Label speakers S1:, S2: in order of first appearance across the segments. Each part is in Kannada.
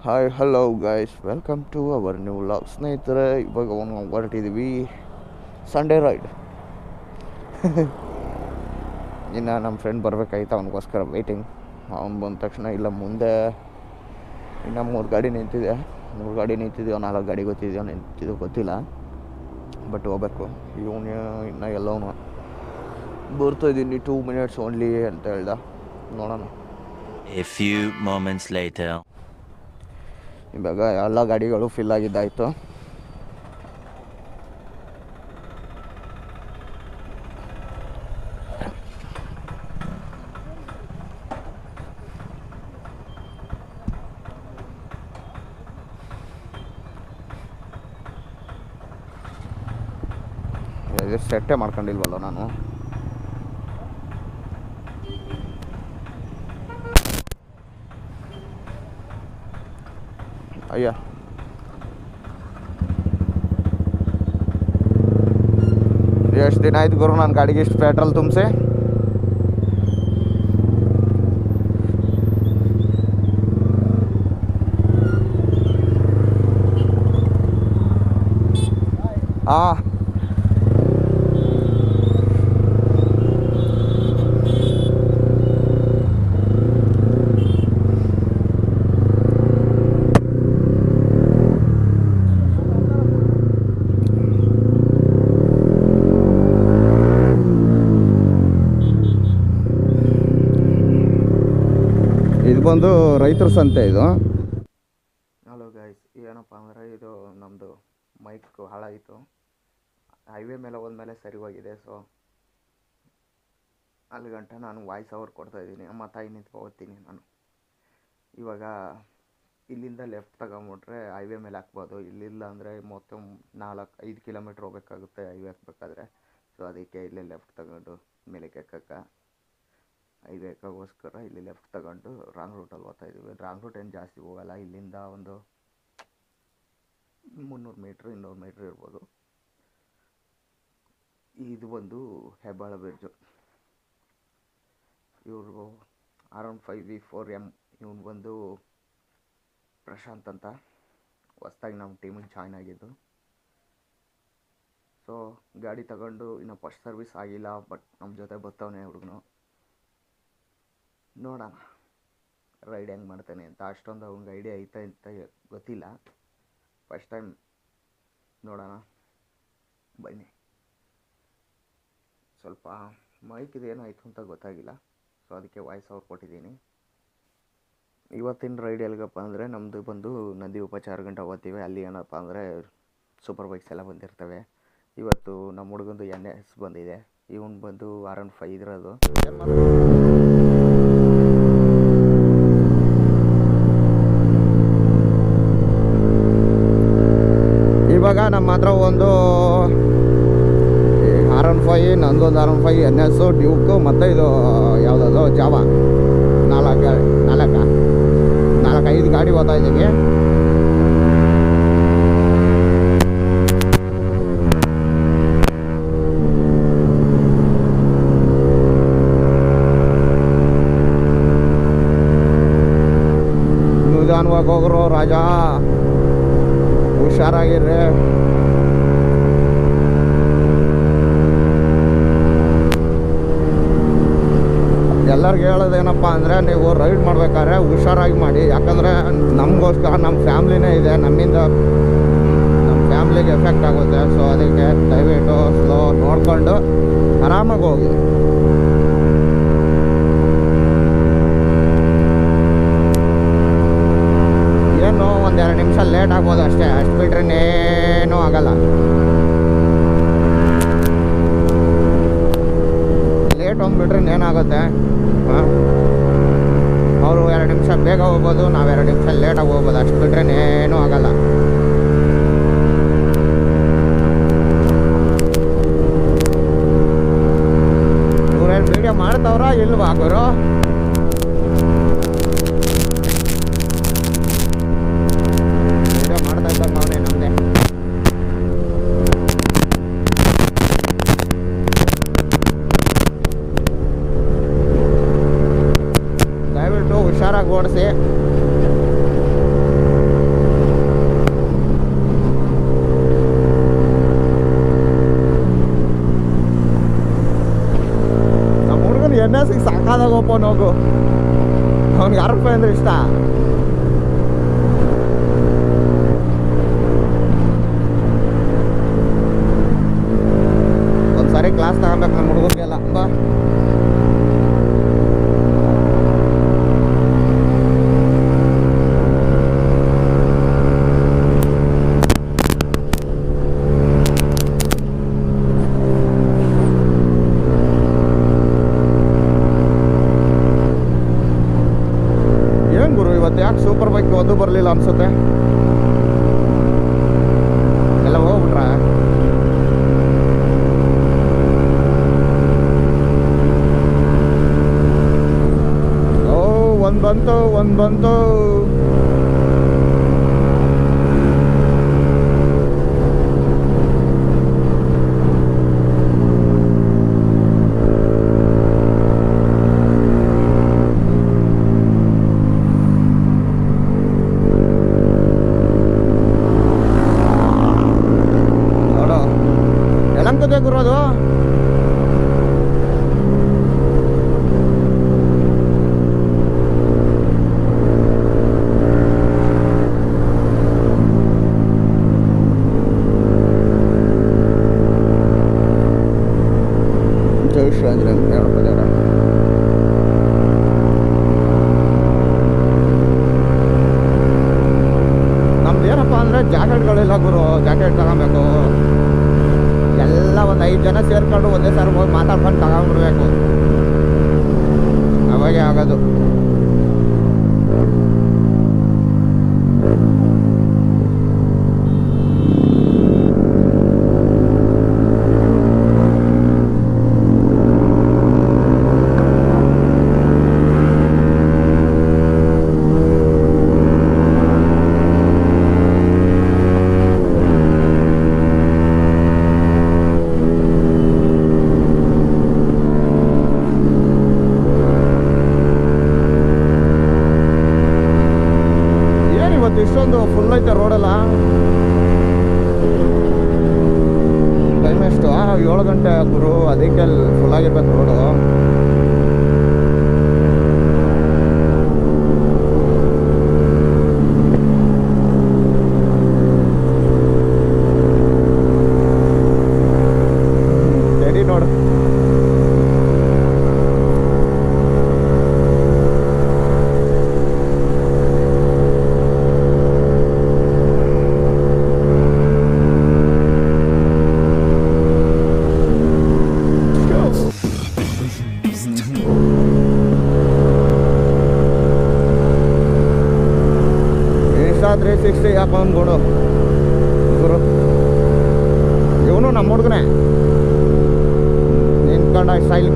S1: Hi hello guys, welcome to our new vlog. ಸ್ನೇಹಿತರೆ, ಇವಾಗ ಹೊರಟಿದ್ದೀವಿ ಸಂಡೇ ರೈಡ್. ಇನ್ನು ನಮ್ಮ ಫ್ರೆಂಡ್ ಬರಬೇಕಾಯ್ತು, ಅವನಿಗೋಸ್ಕರ ವೆಯ್ಟಿಂಗ್. ಅವ್ನು ಬಂದ ತಕ್ಷಣ ಇಲ್ಲ ಮುಂದೆ ಇನ್ನು 3 ಗಾಡಿ ನಿಂತಿದೆ. 3 ಗಾಡಿ ನಿಂತಿದೆಯೋ 4 ಗಾಡಿ ನಿಂತಿದೆಯೋ ಗೊತ್ತಿಲ್ಲ, ಬಟ್ ಹೋಗ್ಬೇಕು. ಇವನು ಇನ್ನು ಎಲ್ಲವನು ಬರ್ತಾಯಿದ್ದೀನಿ, 2 minutes ಓನ್ಲಿ ಅಂತ ಹೇಳ್ದ. ನೋಡೋಣ.
S2: A few moments later.
S1: ಇವಾಗ ಎಲ್ಲ ಗಾಡಿಗಳು ಫಿಲ್ ಆಗಿದ್ದಾಯಿತು. ಸೆಟ್ಟೇ ಮಾಡ್ಕೊಂಡಿಲ್ವಲ್ಲ ನಾನು. ಅಯ್ಯ, ಎಷ್ಟು ದಿನ ಆಯ್ತು ಗುರು ನನ್ನ ಗಾಡಿಗೆ ಇಷ್ಟು ಪೆಟ್ರೋಲ್ ತುಂಬಿಸಿ. ಹಾಂ, ಇದು ಬಂದು ರೈತರ ಸಂತೆ ಇದು. ಹಲೋ ಗೈಸ್, ಏನಪ್ಪ ಅಂದರೆ ಇದು ನಮ್ಮದು ಮೈಕ್ ಹಾಳಾಯಿತು. ಹೈವೇ ಮೇಲೆ ಹೋದ್ಮೇಲೆ ಸರಿ ಹೋಗಿದೆ. ಸೊ ಅಲ್ಲಿ ಗಂಟ ನಾನು ವಾಯ್ಸ್ ಓವರ್ ಕೊಡ್ತಾಯಿದ್ದೀನಿ. ಅಮ್ಮ ತಾಯಿ ನಿಂತ್ಕೊತೀನಿ ನಾನು. ಇವಾಗ ಇಲ್ಲಿಂದ ಲೆಫ್ಟ್ ತಗೊಂಬಿಟ್ರೆ ಹೈವೇ ಮೇಲೆ ಹಾಕ್ಬೋದು. ಇಲ್ಲಿಲ್ಲ ಅಂದರೆ ಮೊತ್ತ 4-5 ಕಿಲೋಮೀಟ್ರ್ ಹೋಗ್ಬೇಕಾಗುತ್ತೆ ಹೈವೇ ಹಾಕ್ಬೇಕಾದ್ರೆ. ಸೊ ಅದಕ್ಕೆ ಇಲ್ಲೇ ಲೆಫ್ಟ್ ತಗೊಂಡು ಮೇಲೆ ಕೆಕ್ಕಕ್ಕೆ ಹೈವೇಗೋಸ್ಕರ ಇಲ್ಲಿ ಲೆಫ್ಟ್ ತಗೊಂಡು ರಾಂಗ್ ರೂಟಲ್ಲಿ ಹೋಗ್ತಾಯಿದ್ದೀವಿ. ರಾಂಗ್ ರೂಟ್ ಏನು ಜಾಸ್ತಿ ಹೋಗಲ್ಲ, ಇಲ್ಲಿಂದ ಒಂದು 300 ಮೀಟ್ರ್ 200 ಮೀಟ್ರ್ ಇರ್ಬೋದು. ಇದು ಒಂದು ಹೆಬ್ಬಾಳ ಬ್ರಿಡ್ಜು. ಇವರು R15V4M. ಇವನು ಬಂದು ಪ್ರಶಾಂತ್ ಅಂತ, ಹೊಸ್ದಾಗಿ ನಮ್ಮ ಟೀಮಿಗೆ ಜಾಯ್ನ್ ಆಗಿದ್ದು. ಸೊ ಗಾಡಿ ತಗೊಂಡು ಇನ್ನು ಫಸ್ಟ್ ಸರ್ವಿಸ್ ಆಗಿಲ್ಲ, ಬಟ್ ನಮ್ಮ ಜೊತೆ ಬರ್ತಾವನೆ ಹುಡುಗನು. ನೋಡೋಣ ರೈಡ್ ಹೆಂಗೆ ಮಾಡ್ತಾನೆ ಅಂತ. ಅಷ್ಟೊಂದು ಅವ್ನಿಗೆ ಐಡಿಯಾ ಐತೆ ಅಂತ ಗೊತ್ತಿಲ್ಲ, ಫಸ್ಟ್ ಟೈಮ್. ನೋಡೋಣ ಬನ್ನಿ. ಸ್ವಲ್ಪ ಮೈಕಿದು ಏನಾಯಿತು ಅಂತ ಗೊತ್ತಾಗಿಲ್ಲ, ಸೊ ಅದಕ್ಕೆ ವಾಯ್ಸ್ ಓವರ್ ಕೊಟ್ಟಿದ್ದೀನಿ. ಇವತ್ತಿನ ರೈಡ್ ಎಲ್ಲಿಗಪ್ಪ ಅಂದರೆ ನಮ್ಮದು ಬಂದು ನಂದಿ ಉಪಚಾರ ಗಂಟೆ ಹೋಗ್ತೀವಿ. ಅಲ್ಲಿ ಏನಪ್ಪ ಅಂದರೆ ಸೂಪರ್ ಬೈಕ್ಸ್ ಎಲ್ಲ ಬಂದಿರ್ತವೆ. ಇವತ್ತು ನಮ್ಮ ಹುಡುಗಂದು NS ಬಂದಿದೆ. ಇವನು ಬಂದು R15 ಇರೋದು. ಇವಾಗ ನಮ್ಮ ಹತ್ರ ಒಂದು R15, ನಂದೊಂದು R15, NS, ಡ್ಯೂಕು ಮತ್ತು ಇದು ಯಾವುದಾದ್ರು ಜಾವ 4-5 ಗಾಡಿ ಓದ್ತಾ ಇದ್ದೀವಿ. ನಿಧಾನವಾಗಿ ಹೋಗ್ರು ರಾಜ, ಹುಷಾರಾಗಿರ್ರಿ. ಎಲ್ಲರಿಗೂ ಹೇಳೋದೇನಪ್ಪ ಅಂದರೆ, ನೀವು ರೈಡ್ ಮಾಡ್ಬೇಕಾದ್ರೆ ಹುಷಾರಾಗಿ ಮಾಡಿ. ಯಾಕಂದರೆ ನಮಗೋಸ್ಕರ ನಮ್ಮ ಫ್ಯಾಮ್ಲಿನೇ ಇದೆ, ನಮ್ಮ ಫ್ಯಾಮ್ಲಿಗೆ ಎಫೆಕ್ಟ್ ಆಗುತ್ತೆ. ಸೊ ಅದಕ್ಕೆ ದಯವಿಟ್ಟು ಸ್ಲೋ ನೋಡಿಕೊಂಡು ಆರಾಮಾಗಿ ಹೋಗಿ. ಏನು 1-2 ನಿಮಿಷ ಲೇಟ್ ಆಗ್ಬೋದು ಅಷ್ಟೇ, ಅಷ್ಟು ಬಿಟ್ರೆ ಇನ್ನೇನೂ ಆಗಲ್ಲ. ಲೇಟ್ ಹೋಗ್ಬಿಟ್ರೆ ಇನ್ನೇನಾಗುತ್ತೆ, ಅವರು 2 ನಿಮಿಷ ಬೇಗ ಹೋಗ್ಬೋದು, ನಾವು 2 ನಿಮಿಷ ಲೇಟಾಗಿ ಹೋಗ್ಬೋದು. ಅಷ್ಟು ಬಿಟ್ರೆ ಇನ್ನೇನೂ ಆಗಲ್ಲ. ಇವ್ರೇನು ವೀಡಿಯೋ ಮಾಡ್ತವ್ರ ಇಲ್ವಾ ಗುರು? ವೀಡಿಯೋ ಮಾಡ್ತಾ ಇದ್ದಾಗ ಅವನೇ ನಮ್ಮದೇ. ಹುಷಾರಾಗಿ ಓಡಿಸಿ. ಸನ್ಯಾಸಿಗೆ ಸಾಕಾದಾಗ ಓಪನ್ ಹೋಗು, ಅವ್ನಿಗೆ 6 ರೂಪಾಯಿ ಅಂದರೆ ಇಷ್ಟ. ಒಂದ್ಸಾರಿ ಕ್ಲಾಸ್ ತಗೊಬೇಕು ನಮ್ಮ ಹುಡುಗರಿಗೆಲ್ಲ ಬಾ. ಏನ್ ಗುರು ಇವತ್ತು ಯಾಕೆ ಸೂಪರ್ ಬೈಕ್ ಅದು ಬರಲಿಲ್ಲ ಅನ್ಸುತ್ತೆ, ಎಲ್ಲ ಹೋಗ್ಬಿಟ್ರ? ಒಂದ್ ಬಂತು ನೋಡು ಎಲ್ಲಂಕದೆ ಗುರು ಅದು. ನಮ್ದು ಏನಪ್ಪ ಅಂದರೆ ಜಾಕೆಟ್ಗಳಿಲ್ಲ ಗುರು, ಜಾಕೆಟ್ ತಗೊಬೇಕು. ಎಲ್ಲ ಒಂದು 5 ಜನ ಸೇರ್ಕೊಂಡು ಒಂದೇ ಸಾರಿ ಹೋಗಿ ಮಾತಾಡ್ಕೊಂಡು ತಗೊಂಡ್ಬಿಡ್ಬೇಕು, ಅವಾಗೆ ಆಗೋದು. ಇಷ್ಟೊಂದು ಫುಲ್ ಐತೆ ರೋಡೆಲ್ಲ. ಟೈಮ್ ಎಷ್ಟು? 7 ಗಂಟೆ ಗುರು, ಅದಕ್ಕೆ ಫುಲ್ ಆಗಿರ್ಬೇಕು ರೋಡು. ಸರಿ ನೋಡು, Insta 360 ಹಾಕೊಂಡು ಗುರು. ಇವನು ನಮ್ಮ ಹುಡುಗನೇ ನಿಂತ್ಕೊಂಡ ಸ್ಟೈಲ್.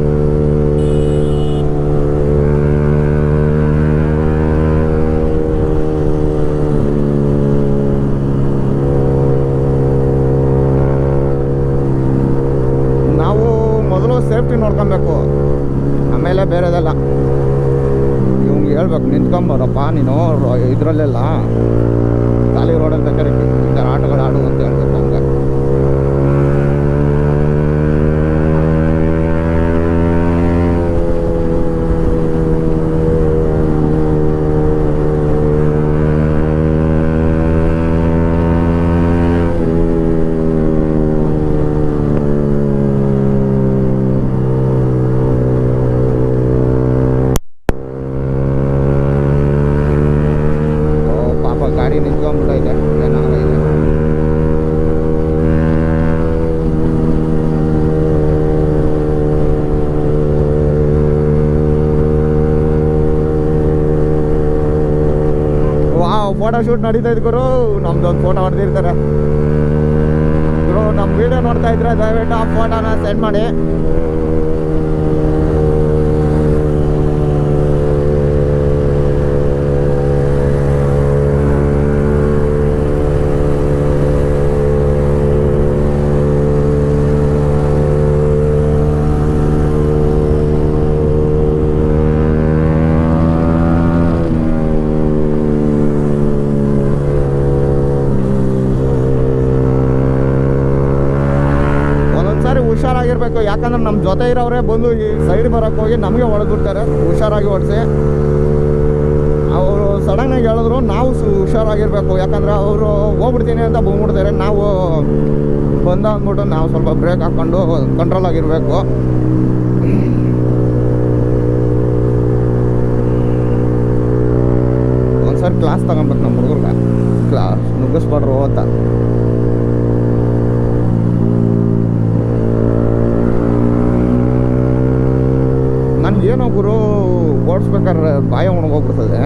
S1: ನಾವು ಮೊದಲು ಸೇಫ್ಟಿ ನೋಡ್ಕೊಬೇಕು, ಆಮೇಲೆ ಬೇರೆದೆಲ್ಲ. ಇವ್ನಿಗೆ ಹೇಳ್ಬೇಕು ನಿಂತ್ಕೊಂಬರಪ್ಪ ನೀನು ಇದರಲ್ಲೆಲ್ಲ ಖಾಲಿ ರೋಡಲ್ಲಿ ಬೇಕಾದ್ರೆ ಈ ಥರ ಆಟಗಳು ಆಡು ಅಂತ ಹೇಳ್ಬೇಕು ಹಂಗೆ. ಗಾಡಿ ನಿಂತ್ಕೊಂಡ್ಬಿಟ್ಟೈತೆ, ಏನಾಗೈತೆ. ಫೋಟೋ ಶೂಟ್ ನಡೀತಾ ಇದ್ ಗುರು, ನಮ್ದೊಂದು ಫೋಟೋ ಹೊಡೆದಿರ್ತಾರೆ ಗುರು. ನಮ್ಮ ವಿಡಿಯೋ ನೋಡ್ತಾ ಇದ್ರೆ ದಯವಿಟ್ಟು ಆ ಫೋಟೋನ ಸೆಂಡ್ ಮಾಡಿ. ಹುಷಾರಾಗಿರ್ಬೇಕು. ಯಾಕಂದ್ರೆ ನಮ್ಮ ಜೊತೆ ಇರೋರೇ ಬಂದು ಈ ಸೈಡ್ ಬರೋಕ್ಕೆ ಹೋಗಿ ನಮಗೆ ಹೊಡೆದ್ಬಿಡ್ತಾರೆ. ಹುಷಾರಾಗಿ ಓಡಿಸಿ. ಅವರು ಸಡನ್ನಾಗಿ ಹೇಳಿದ್ರು, ನಾವು ಹುಷಾರಾಗಿರ್ಬೇಕು. ಯಾಕಂದರೆ ಅವರು ಹೋಗ್ಬಿಡ್ತೀನಿ ಅಂತ ಬಂದ್ಬಿಡ್ತಾರೆ. ನಾವು ಬಂದ ಅಂದ್ಬಿಟ್ಟು ನಾವು ಸ್ವಲ್ಪ ಬ್ರೇಕ್ ಹಾಕ್ಕೊಂಡು ಕಂಟ್ರೋಲ್ ಆಗಿರಬೇಕು. ಒಂದ್ಸರಿ ಕ್ಲಾಸ್ ತಗೊಬೇಕು ನಮ್ಮ ಹುಡುಗರ್ಗೆ, ಕ್ಲಾಸ್ ನುಗ್ಗಿಸ್ಬಾರ್ರು ಅಂತ. ನನಗೇನೋ ಗುರು ಓಡಿಸ್ಬೇಕಾದ್ರೆ ಬಾಯ ಒಣಗೋಗ್ಬಿಡ್ತದೆ.